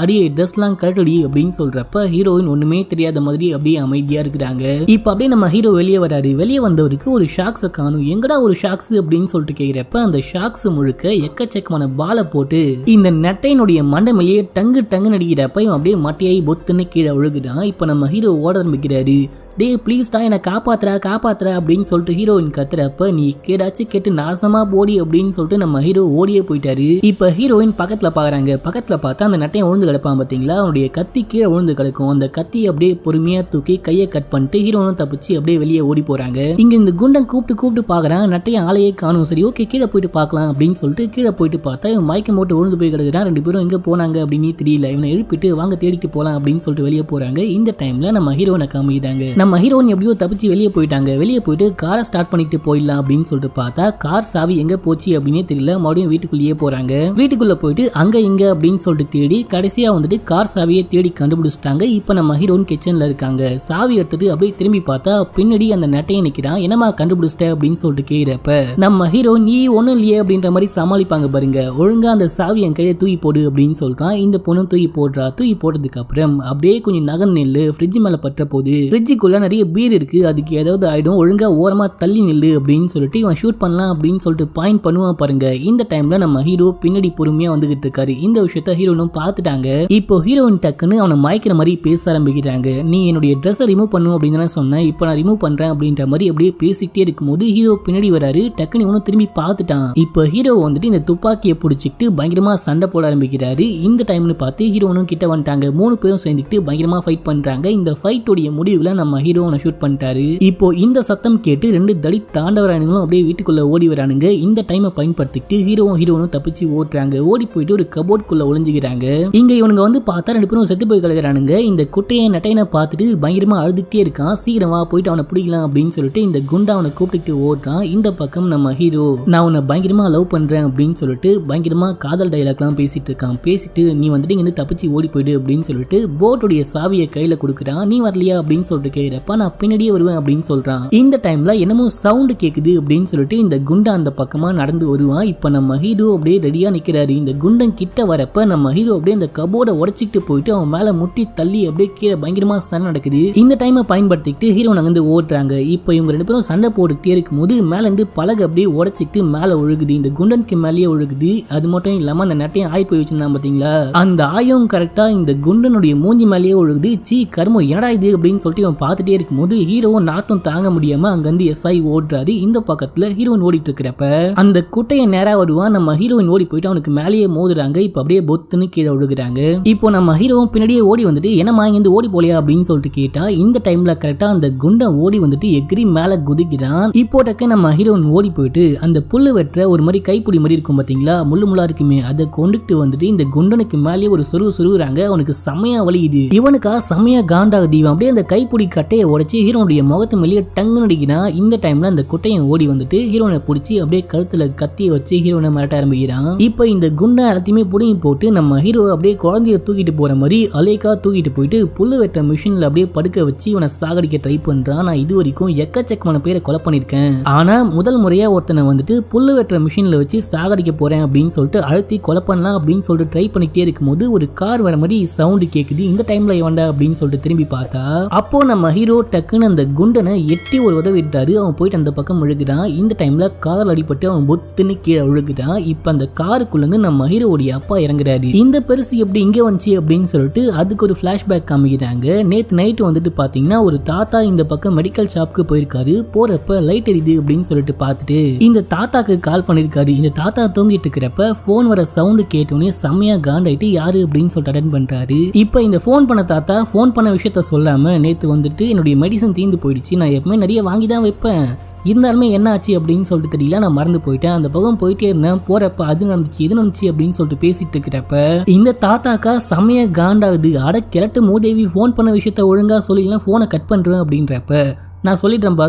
அடியே ட்ரெஸ்லாம் கரெக்டடி அப்படின்னு சொல்றப்ப ஹீரோயின் ஒண்ணுமே தெரியாத மாதிரி அப்படியே அமைதியா இருக்கிறாங்க. இப்ப அப்படியே நம்ம ஹீரோ வெளியே வராரு. வெளியே வந்தவருக்கு ஒரு ஷாக்ஸை காணும். எங்கடா ஒரு ஷாக்ஸ் அப்படின்னு சொல்லிட்டு கேட்கிறப்ப அந்த ஷாக்ஸ் முழுக்க எக்கச்சக்கமான பாலை போட்டு இந்த நெட்டையினுடைய மண்டமேலேயே டங்கு நடிக்கிறப்ப இவன் அப்படியே மட்டையாகி பொத்துன்னு கீழே விழுகுறான். இப்ப நம்ம ஹீரோ ஓட ஆரம்பிக்கிறாரு. டே ப்ளீஸ் டா என்ன காப்பாத்துற அப்படின்னு சொல்லிட்டு ஹீரோயின் கத்துறப்ப நீ கேடாச்சும் கேட்டு நாசமா போடி அப்படின்னு சொல்லிட்டு நம்ம ஹீரோ ஓடியே போயிட்டாரு. இப்ப ஹீரோயின் பக்கத்துல பாக்குறாங்க. பக்கத்துல பார்த்தா அந்த நட்டையை விழுந்து கிடப்பான் பாத்தீங்களா, அவனுடைய கத்தி கீழே விழுந்து கிடக்கும். அந்த கத்தி அப்படியே பொறுமையா தூக்கி கையை கட் பண்ணிட்டு ஹீரோனும் தப்பிச்சு அப்படியே வெளியே ஓடி போறாங்க. இங்க இந்த குண்டன் கூப்பிட்டு பாக்குறான், நட்டையை ஆளையே காணும். சரி ஓகே கீழே போயிட்டு பார்க்கலாம் அப்படின்னு சொல்லிட்டு கீழே போயிட்டு பார்த்தா இவன் மயக்கம் போட்டு விழுந்து போய் கிடக்குறான். 2 பேரும் எங்க போனாங்க அப்படின்னு தெரியல. இவனை எழுப்பிட்டு வாங்க தேடிட்டு போலாம் அப்படின்னு சொல்லிட்டு வெளியே போறாங்க. இந்த டைம்ல நம்ம ஹீரோனை காமிக்கிறாங்க. நம்ம ஹீரோன் எப்படியோ தப்பிச்சு வெளியே போயிட்டாங்க. வெளியே போயிட்டு காரை ஸ்டார்ட் பண்ணிட்டு போயிடலாம் அப்படின்னு சொல்லிட்டு பார்த்தா கார் சாவி எங்க போச்சு அப்படின்னே தெரியல. மறுபடியும் வீட்டுக்குள்ளேயே போறாங்க. வீட்டுக்குள்ள போயிட்டு அங்க இங்க அப்படின்னு சொல்லிட்டு தேடி கடைசியா வந்துட்டு கார் சாவியை தேடி கண்டுபிடிச்சிட்டாங்க. இப்ப நம்ம ஹீரோன் கிச்சன்ல இருக்காங்க. சாவி எடுத்துட்டு அப்படியே திரும்பி பார்த்தா பின்னாடி அந்த நட்டையை நிக்கிறான். என்னமா கண்டுபிடிச்சிட்ட அப்படின்னு சொல்லிட்டு கேக்குறப்ப நம்ம ஹீரோ நீ ஒண்ணும் இல்லையே அப்படின்ற மாதிரி சமாளிப்பாங்க பாருங்க. ஒழுங்கா அந்த சாவி என் கையில தூக்கி போடு அப்படின்னு சொல்றான். இந்த பொண்ணு தூக்கி போடுறா. தூக்கி போட்டதுக்கு அப்புறம் அப்படியே கொஞ்சம் நகர் நெல்லு ஃப்ரிட்ஜ் மேல பற்ற போகுது. ஃப்ரிட்ஜுக்குள்ள நிறைய பீர் இருக்கு, அதுக்கு ஏதாவது ஆயிடும், ஒழுங்கா ஓரமா தள்ளி நில்லு அப்படின்னு சொல்லிட்டு இவன் ஷூட் பண்ணலாம் அப்படின்னு சொல்லிட்டு பாயிண்ட் பண்ணுவான் பாருங்க. இந்த டைம்ல நம்ம ஹீரோ பின்னாடி பொறுமையா வந்துகிட்டு இருக்காரு. இந்த விஷயத்த ஹீரோனும் பார்த்துட்டாங்க. இப்போ ஹீரோயின் டக்குன்னு அவனை மயக்கிற மாதிரி பேச ஆரம்பிக்கிறாங்க. நீ என்னுடைய ட்ரெஸ்ஸை ரிமூவ் பண்ணும் அப்படின்னு தான் சொன்னேன், இப்போ நான் ரிமூவ் பண்றேன் அப்படின்ற மாதிரி அப்படியே பேசிக்கிட்டே இருக்கும்போது ஹீரோ பின்னாடி வராரு. டக்குன்னு இவனும் திரும்பி பார்த்துட்டான். இப்போ ஹீரோ வந்துட்டு இந்த துப்பாக்கியை பிடிச்சிக்கிட்டு பயங்கரமா சண்டை போட ஆரம்பிக்கிறாரு. இந்த டைம்னு பார்த்து ஹீரோனும் கிட்ட வந்துட்டாங்க. 3 பேரும் சேர்ந்துக்கிட்டு பயங்கரமா ஃபைட் பண்றாங்க. இந்த ஃபைட்டோடைய முடிவுல நம்ம ஹீரோனை ஷூட் பண்ணிட்டாரு. இப்போ இந்த சத்தம் கேட்டு 2 தலித் தாண்டவரானுங்களும் அப்படியே வீட்டுக்குள்ள ஓடி வரானுங்க. இந்த டைமை பயன்படுத்திட்டு ஹீரோனும் தப்பிச்சு ஓடுறாங்க. ஓடி போயிட்டு ஒரு கபோர்டுக்குள்ள ஒளிஞ்சுக்கிறாங்க. இங்க இவனுங்க வந்து பார்த்தா 2 பேரும் செத்து போய் கிடக்குறானுங்க. இந்த குட்டையை நட்டையனை பார்த்துட்டு பயங்கரமா அழுதுகிட்டே இருக்கான். சீக்கிரமா போயிட்டு அவனை பிடிக்கலாம் அப்படின்னு சொல்லிட்டு இந்த குண்டா அவனை கூப்பிட்டு ஓடுறான். இந்த பக்கம் நம்ம ஹீரோ நான் உன்னை பயங்கரமா லவ் பண்றேன் அப்படின்னு சொல்லிட்டு பயங்கரமா காதல் டைலாக்லாம் பேசிட்டு இருக்கான். பேசிட்டு நீ வந்துட்டு இங்க தப்பிச்சு ஓடி போயிடு அப்படின்னு சொல்லிட்டு போட்டுடைய சாவியை கையில கொடுக்குறான். நீ வரலையா அப்படின்னு சொல்லிட்டு கேட்கிறப்ப நான் பின்னாடியே வருவேன் அப்படின்னு சொல்றான். இந்த டைம்ல என்னமோ சவுண்ட் கேக்குது அப்படின்னு சொல்லிட்டு இந்த குண்டா அந்த பக்கமா நடந்து வருவான். இப்ப நம்ம ஹீரோ அப்படியே ரெடியா நிக்கிறாரு. இந்த குண்டன் கிட்ட வரப்ப நம்ம ஹீரோ அப்படியே இந்த கபோர்டை உடைச்சிட்டு போயிட்டு அவன் மேல முட்டி தள்ளி அப்படியே கீழே பயங்கரமா சண்டை நடக்குது. இந்த டைமை பயன்படுத்திட்டு ஹீரோ அங்கிருந்து ஓடுறாங்க. இப்போ இவங்க 2 பேரும் சண்டை போட்டுக்கிட்டே இருக்கும்போது மேல இருந்து பலகை அப்படியே உடைச்சிட்டு மேல ஒழுகுது. இந்த குண்டனுக்கு மேலேயே ஒழுகுது. அது மட்டும் இல்லாம அந்த நட்டையும் ஆய் போய் வச்சிருந்தான் பாத்தீங்களா, அந்த ஆயும் கரெக்டா இந்த குண்டனுடைய மூஞ்சி மேலேயே ஒழுகுது. சீ கர்மம் என்னடா இது அப்படின்னு சொல்லிட்டு அவன் பார்த்துட்டே இருக்கும்போது ஹீரோ நாத்தம் தாங்க முடியாம அங்கிருந்து எஸ்ஐ ஓடுறாரு. இந்த பக்கத்துல ஹீரோயின் ஓடிட்டு இருக்கிறப்ப அந்த குட்டையை நேரா வருவான். நம்ம ஹீரோயின் ஓடி போயிட்டு அவனுக்கு மேலேயே மோதுறாங்க. இப்ப அப்படியே பொத்துன்னு கீழே விழுகுறாங்க. இப்போ நம்ம ஹீரோவும் பின்னாடியே ஓடி வந்துட்டு என்னமா இங்க ஓடி போலியா அப்படின்னு சொல்லிட்டு கேட்டா இந்த டைம்ல கரெக்டா அந்த குண்டன் ஓடி வந்துட்டு எகிரி மேல குதிக்கிறான். இப்போ டக்கு நம்ம ஹீரோயின் ஓடி போயிட்டு அந்த புல்லு வெட்டுற ஒரு மாதிரி கைப்பிடி மாதிரி இருக்கும் பாத்தீங்களா, முள்ளா இருக்குமே, அதை கொண்டுட்டு வந்துட்டு இந்த குண்டனுக்கு மேலேயே ஒரு சொருகுறாங்க. அவனுக்கு செமையா வலியுது. இவனுக்கா செமையா காண்டாகுது. இவன் அப்படியே அந்த கைப்பிடி கட்டையை உடைச்சு ஹீரோனுடைய முகத்து மேலேயே டங்கு நடிக்கிறான். இந்த டைம்ல அந்த குட்டையன் ஓடி வந்துட்டு ஹீரோனை பிடிச்சி அப்படியே கழுத்துல கத்தியை வச்சு ஹீரோனை மிரட்ட ஆரம்பிக்கிறான். இப்போ இந்த குண்டை எல்லாத்தையுமே புடுங்கி போட்டு நம்ம ஹீரோ அப்படியே குழந்தைய தூக்கிட்டு போற மாதிரி அலேக்கா தூக்கிட்டு போயிட்டு புல்லு வெட்ட மிஷின்ல அப்படியே படுக்க வச்சு இவனை சாகடிக்க ட்ரை பண்றான். நான் இது வரைக்கும் எக்கச்சக்கமான பேரை கொலை பண்ணிருக்கேன், ஆனா முதல் முறையா ஒருத்தனை வந்துட்டு புல்லு வெட்டுற மிஷின்ல வச்சு சாகடிக்க போறேன் அப்படின்னு சொல்லிட்டு அழுத்தி கொலை பண்ணலாம் அப்படின்னு சொல்லிட்டு ட்ரை பண்ணிட்டே இருக்கும்போது ஒரு கார் வர மாதிரி சவுண்ட் கேக்குது. இந்த டைம்ல இவன்டா அப்படின்னு சொல்லிட்டு திரும்பி பார்த்தா அப்போ நம்ம ஹீரோ டக்குன்னு அந்த குண்டனை எட்டி ஒரு உதவிட்டாரு. அவன் போயிட்டு அந்த பக்கம் விழுகிறான். இந்த டைம்ல கார் அடிபட்டு அவன் பொத்துன்னு கீழே விழுகிறான். இப்ப அந்த காருக்குள்ள இருந்து நம்ம ஹீரோடைய அப்பா இறங்குறாரு. இந்த பெருசு எப்படி இங்க வந்துச்சு அப்படின்னு சொல்லிட்டு அதுக்கு ஒரு பிளாஷ்பேக் காமிக்கிறாங்க. நேத்து நைட்டு வந்துட்டு பாத்தீங்கன்னா ஒரு தாத்தா இந்த பக்கம் மெடிக்கல் ஷாப்க்கு போயிருக்காரு. போறப்ப லைட் எரியுது அப்படின்னு சொல்லிட்டு பார்த்துட்டு இந்த தாத்தாக்கு கால் பண்ணிருக்காரு. இந்த தாத்தா தூங்கிட்டு இருக்கிறப்ப போன் வர சவுண்ட் கேட்டோன்னே செம்மையா காண்டாயிட்டு யாரு அப்படின்னு சொல்லிட்டு அட்டென்ட் பண்றாரு. இப்ப இந்த போன் பண்ண தாத்தா போன் பண்ண விஷயத்த சொல்லாம நேத்து வந்துட்டு என்னுடைய மெடிசன் தீர்ந்து போயிடுச்சு, நான் எப்பவுமே நிறைய வாங்கி தான் வைப்பேன், இருந்தாலுமே என்ன ஆச்சு அப்படின்னு சொல்லிட்டு தெரியல, நான் மறந்து போயிட்டேன், அந்த பக்கம் போயிட்டே இருந்தேன், போறப்ப அது நடந்துச்சு இது நடந்துச்சு அப்படின்னு சொல்லிட்டு பேசிட்டு இருக்கிறப்ப இந்த தாத்தாக்கா செமைய காண்டாகுது. அட கிழட்டு மூதேவி, போன் பண்ண விஷயத்த ஒழுங்கா சொல்லிலாம் போனை கட் பண்றேன் அப்படின்றப்ப நான் சொல்லிடுறேன்ப்பா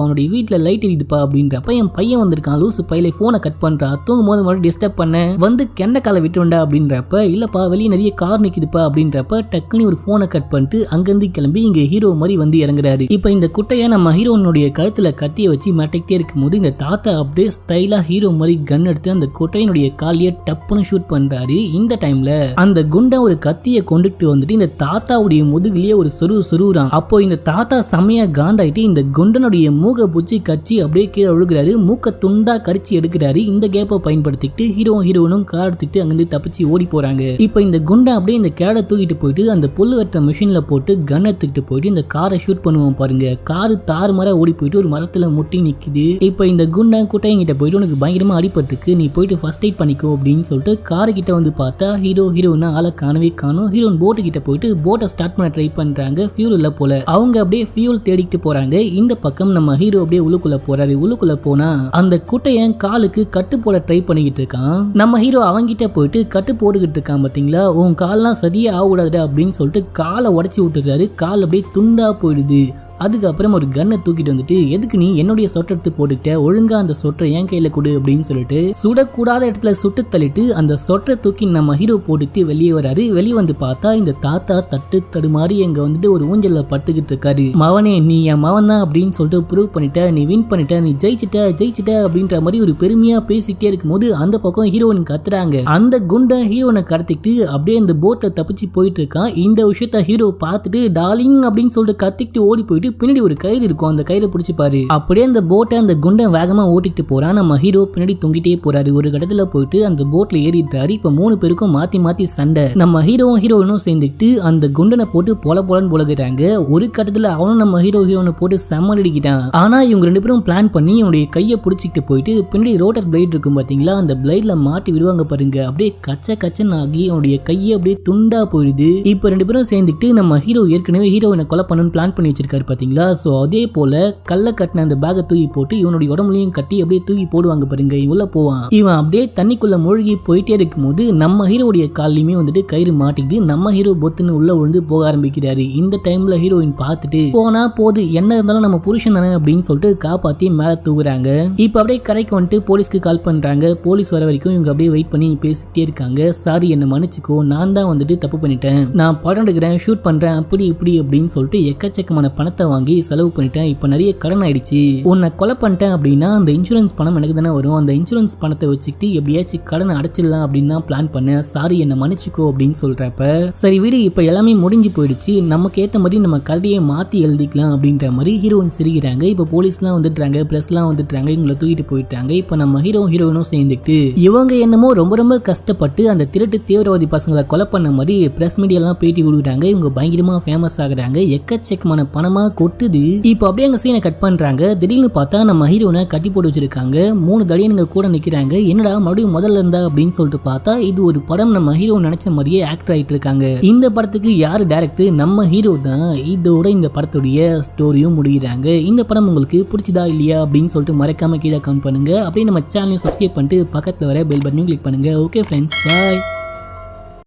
அவனுடைய வீட்டில் லைட் எரியுதுப்பா அப்படின்றப்ப என் பையன் வந்திருக்கான், லூசு பையில ஃபோனை கட் பண்ணுறா, தூங்கும் போது மட்டும் டிஸ்டர்ப் பண்ண வந்து கெண்ட காலை விட்டுண்டா அப்படின்றப்ப இல்லைப்பா வெளியே நிறைய கார் நிற்குதுப்பா அப்படின்றப்ப டக்குனு ஒரு ஃபோனை கட் பண்ணிட்டு அங்கேருந்து கிளம்பி இங்கே ஹீரோ மாதிரி வந்து இறங்குறாரு. இப்போ இந்த குட்டையை நம்ம ஹீரோனுடைய கழுத்தில் கத்தியை வச்சு மாட்டிக்கிட்டே இருக்கும்போது இந்த தாத்தா அப்படியே ஸ்டைலாக ஹீரோ மாதிரி கன் எடுத்து அந்த குட்டையினுடைய காலியை டப்புன்னு ஷூட் பண்ணுறாரு. இந்த டைமில் அந்த குண்டை ஒரு கத்தியை கொண்டுட்டு வந்துட்டு இந்த தாத்தாவுடைய முதுகிலேயே ஒரு சொருகுறான். அப்போ இந்த தாத்தா செம்மையா காண்டா ஆயிட்டு இந்த குண்டனுடைய மூக பூச்சி கச்சி அப்படியே கீழே விழுகிறாரு. மூக்க துண்டா கடிச்சு எடுக்கிறாரு. இந்த கேப்பை பயன்படுத்திட்டு ஹீரோனும் கார் எடுத்துட்டு அங்கிருந்து தப்பிச்சு ஓடி போறாங்க. இப்போ இந்த குண்டை அப்படியே இந்த கேடை தூக்கிட்டு போயிட்டு அந்த புல்லு வெட்டுற மிஷின்ல போட்டு கன் எடுத்துக்கிட்டு போயிட்டு இந்த காரை ஷூட் பண்ணுவோம் பாருங்க. காரு தாறு மர ஓடி போயிட்டு ஒரு மரத்துல முட்டி நிக்குது. இப்போ இந்த குண்டை குட்டையங்கிட்ட போயிட்டு உனக்கு பயங்கரமா அடிபட்டுருக்கு, நீ போயிட்டு ஃபர்ஸ்ட் எய்ட் பண்ணிக்கோ அப்படின்னு சொல்லிட்டு காரு கிட்ட வந்து பார்த்தா ஹீரோயினா ஆளை காணவே காணும். ஹீரோயின் போட்டு கிட்ட போயிட்டு போட்டை ஸ்டார்ட் பண்ண ட்ரை பண்றாங்க. ஃபியூல் இல்ல போல. அவங்க அப்படியே ஃபியூல் தேடிக்கிட்டு போறாங்க. இந்த பக்கம் நம்ம ஹீரோ அப்படியே உள்ளுக்குள்ள போறாரு. உள்ளுக்குள்ள போனா அந்த குட்டையன் காலுக்கு கட்டு போட ட்ரை பண்ணிக்கிட்டு இருக்கான். நம்ம ஹீரோ அவங்கிட்ட போயிட்டு கட்டு போட்டுக்கிட்டு இருக்கான். பாத்தீங்களா, உன் கால்லாம் சரியா ஆகக்கூடாது அப்படின்னு சொல்லிட்டு காலை உடச்சி விட்டுறாரு. கால் அப்படியே துண்டா போயிடுது. அதுக்கப்புறம் ஒரு கன்னை தூக்கிட்டு வந்துட்டு எதுக்கு நீ என்னுடைய சொட்டை எடுத்து போட்டுக்கிட்ட, ஒழுங்கா அந்த சொட்டை என் கையில கொடு அப்படின்னு சொல்லிட்டு சுடக்கூடாத இடத்துல சுட்டு தள்ளிட்டு அந்த சொட்டை தூக்கி நம்ம ஹீரோ போட்டுட்டு வெளியே வராரு. வெளியே வந்து பார்த்தா இந்த தாத்தா தட்டு தடுமாறி எங்க வந்துட்டு ஒரு ஊஞ்சல்ல படுத்துக்கிட்டு இருக்காரு. மவனே நீ என் மவன் தான் அப்படின்னு சொல்லிட்டு ப்ரூவ் பண்ணிட்ட, நீ வின் பண்ணிட்ட, நீ ஜெயிச்சிட்ட அப்படின்ற மாதிரி ஒரு பெருமையா பேசிக்கிட்டே இருக்கும்போது அந்த பக்கம் ஹீரோயின் கத்துறாங்க. அந்த குண்டை ஹீரோனை கடத்திட்டு அப்படியே இந்த போட்டை தப்பிச்சு போயிட்டு இருக்கான். இந்த விஷயத்த ஹீரோ பார்த்துட்டு டார்லிங் அப்படின்னு சொல்லிட்டு கத்திக்கிட்டு ஓடி போயிட்டு பின்னாடி ஒரு கயிறு இருக்கும், அந்த கயிறை பிடிச்சி பாரு. அப்படியே அந்த போட்டை அந்த குண்டை வேகமா ஓட்டிட்டு போறான். நம்ம ஹீரோ பின்னாடி தொங்கிட்டே போறாரு. ஒரு கடத்துல போயிட்டு அந்த போட்ல ஏறிட்டாரு. இப்ப 3 பேருக்கும் மாத்தி சண்டை. நம்ம ஹீரோயினும் சேர்ந்துக்கிட்டு அந்த குண்டனை போட்டு பொலன்னு பொலகுறாங்க. ஒரு கட்டத்துல அவனும் நம்ம ஹீரோயினை போட்டு செம்மடிக்கிட்டான். ஆனா இவங்க 2 பேரும் பிளான் பண்ணி இவனுடைய கையை பிடிச்சிட்டு போயிட்டு பின்னாடி ரோட்டர் பிளேட் இருக்கும் பாத்தீங்களா, அந்த பிளேட்ல மாட்டி விடுவாங்க பாருங்க. அப்படியே கச்சன்னு ஆகி அவனுடைய கையை அப்படியே துண்டா போயிடுது. இப்ப 2 பேரும் சேர்ந்துக்கிட்டு நம்ம ஹீரோ ஏற்கனவே ஹீரோயினை கொலை பண்ணணும்னு பிளான் பண்ணி வச்சிருக்காரு பாத்தீங்களா. சோ அதே போல கல்ல கட்டின அந்த பேக்கை தூக்கி போட்டு இவனுடைய உடம்புலையும் கட்டி அப்படியே தூக்கி போடுவாங்க பாருங்க. உள்ள போவான். இவன் அப்படியே தண்ணிக்குள்ள மூழ்கி போயிட்டே இருக்கும்போது நம்ம ஹீரோடைய காலையுமே வந்துட்டு கயிறு மாட்டிக்குது. நம்ம ஹீரோ பொத்துன்னு உள்ள விழுந்து போக ஆரம்பிக்கிறாரு. இந்த டைம்ல ஹீரோயின் பார்த்துட்டு போனா போது, என்ன இருந்தாலும் நம்ம புருஷன் தானே அப்படின்னு சொல்லிட்டு காப்பாத்தி மேல தூக்குறாங்க. இப்ப அப்படியே கரைக்கு வந்துட்டு போலீஸ்க்கு கால் பண்றாங்க. போலீஸ் வர வரைக்கும் இவங்க அப்படியே வெயிட் பண்ணி பேசிட்டே இருக்காங்க. சாரி என்ன மன்னிச்சுக்கோ, நான் தான் வந்துட்டு தப்பு பண்ணிட்டேன், நான் படம் எடுக்கிறேன், ஷூட் பண்றேன், அப்படி இப்படி அப்படின்னு சொல்லிட்டு எக்கச்சக்கமான பணத்தை வாங்கி செலவு பண்ணிட்டேன். இப்ப நிறைய கடன் ஆயிடுச்சு. உன்னை கொலை பண்ணிட்டேன் அப்படின்னா அந்த இன்சூரன்ஸ் பணம் எனக்கு தானே வரும். அந்த இன்சூரன்ஸ் பணத்தை வச்சுக்கிட்டு எப்படியாச்சும் கடனை அடைச்சிடலாம் அப்படின்னு தான் பிளான் பண்ணேன். சாரி என்ன மன்னிச்சுக்கோ அப்படின்னு சொல்றப்ப சரி வீடு, இப்ப எல்லாமே முடிஞ்சு போயிடுச்சு, நமக்கு ஏத்த மாதிரி நம்ம கதையை மாத்தி எழுதிக்கலாம் அப்படின்ற மாதிரி ஹீரோயின் சிரிக்கிறாங்க. இப்ப போலீஸ்லாம் வந்துட்டாங்க, பிரஸ்லாம் வந்துட்டாங்க, இவங்களை தூக்கிட்டு போயிட்டாங்க. இப்ப நம்ம ஹீரோயினும் சேர்ந்துட்டு இவங்க என்னமோ ரொம்ப கஷ்டப்பட்டு அந்த திருட்டு தீவிரவாதி பசங்களை கொலை பண்ண மாதிரி பிரஸ் மீடியாலாம் பேட்டி கொடுக்குறாங்க. இவங்க பயங்கரமா ஃபேமஸ் ஆகுறாங்க. எக்கச்சக்கமான பணமா கொட்டுது. இப்போ அப்படியே அங்க சீனை கட் பண்றாங்க. திடீர்னு பார்த்தா நம்ம ஹீரோனை கட்டி போட்டு வச்சிருக்காங்க. 3 தடியனுங்க கூட நிக்கிறாங்க. என்னடா மறுபடியும் முதல்ல இருந்தா அப்படின்னு சொல்லிட்டு பார்த்தா இது ஒரு படம். நம்ம ஹீரோ நினைச்ச மாதிரியே ஆக்டர் ஆயிட்டு இருக்காங்க. இந்த படத்துக்கு யாரு டைரக்டர்? நம்ம ஹீரோ தான். இதோட இந்த படத்துடைய ஸ்டோரியும் முடிகிறாங்க. இந்த படம் உங்களுக்கு பிடிச்சதா இல்லையா அப்படின்னு சொல்லிட்டு மறக்காம கீழே கமெண்ட் பண்ணுங்க. அப்படியே நம்ம சேனலையும் சப்ஸ்கிரைப் பண்ணிட்டு பக்கத்துல வர பெல் பட்டனையும் கிளிக் பண்ணுங்க. ஓகே ஃப்ரெண்ட்ஸ், பாய்.